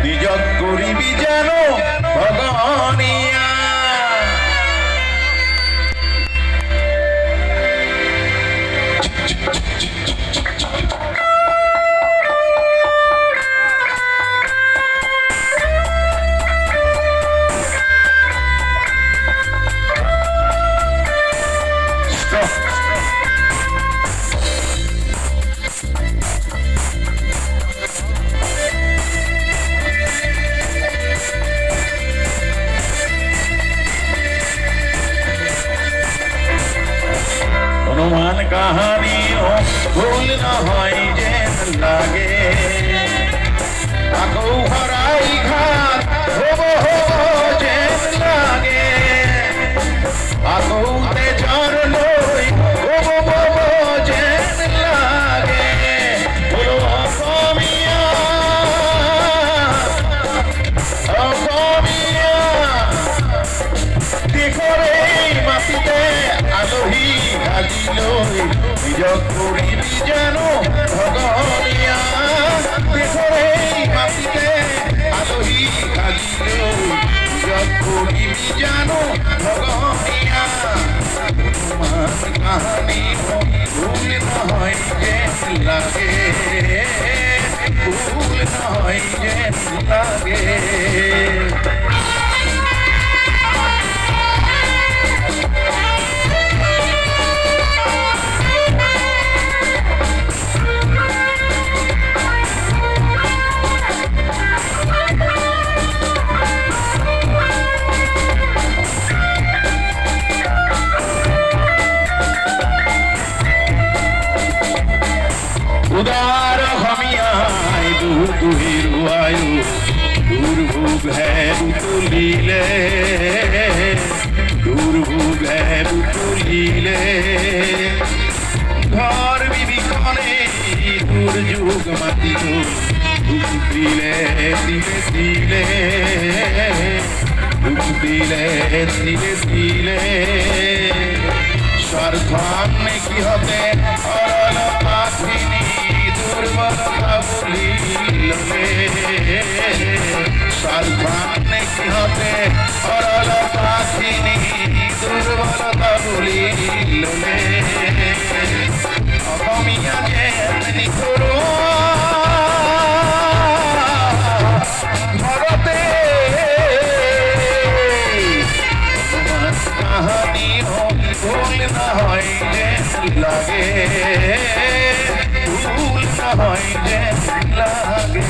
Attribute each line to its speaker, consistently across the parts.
Speaker 1: নিজ করিবি যেন ভগনিয়া हनुमान कहानी हो भूल न होई जेन लागे ताको हराई घात होबो हो जेन लागे ताको ते जर लोई होबो होबो जेन लागे बोलो अकमिया देखो रे माटिते आलोही নিজ করিবি যেন ভগনিয়া দেখরে মাটিতে আলোহি কালিল নিজ করিবি যেন ভগনিয়া তোমার কাহানি ভুল নয় যে লাগে ভুল নয় যে লাগে उदार हमियाय दुहिरुआयु दुर्भोग है तुलीले दुर्भोग है तुलीले घर विभिकने दुर्योग माति दुख दिले दिले दिले दुख दिले दिले दिले स्वार्थान्ने की होते अरल पाखिनी दुर्बलता भूलिले स्वार्थान्ने की होते अरल पाखिनी दुर्बलता भूलिले अकमिया जेमनि करो भरते कहानी हो भूल न होई लागे भूल न होई लागे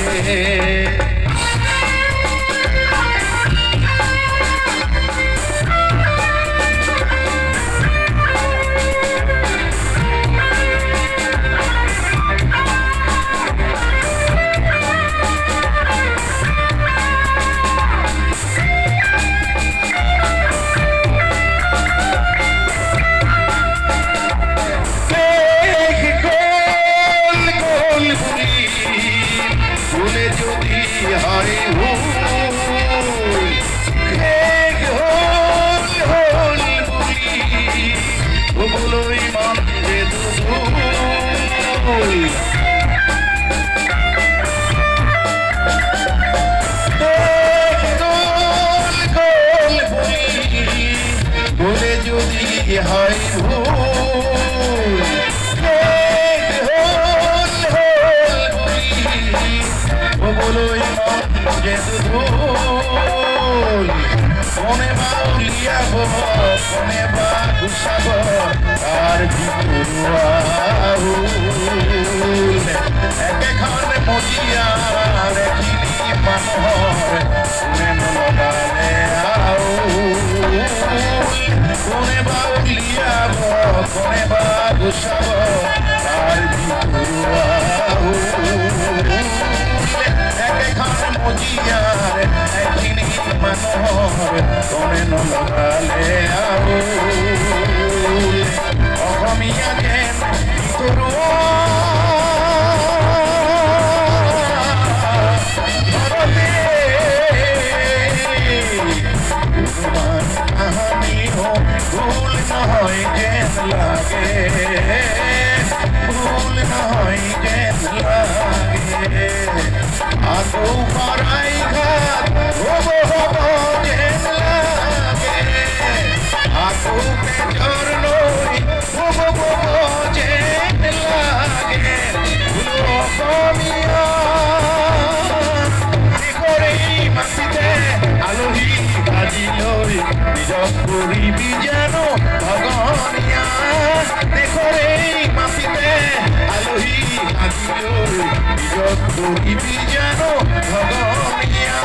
Speaker 1: কৰিবি জানো ভগনীয়া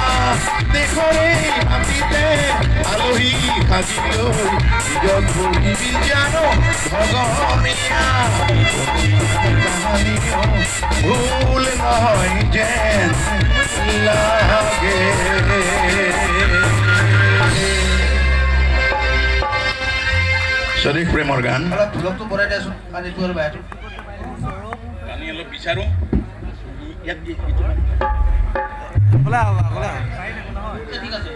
Speaker 1: দেশৰে মাটিতে আলহী সাজি লৈ বিজত কৰিবি জানো ভগনীয়া কাহানিও ভুল নহয় যেন লাগে স্বদেশ প্ৰেমৰ গান
Speaker 2: ঢোলকটো বৰাই দিয়াচোন পানীটো আৰু বাহিৰটো
Speaker 1: আমি অলপ বিচাৰো ইয়াত
Speaker 2: ঠিক আছে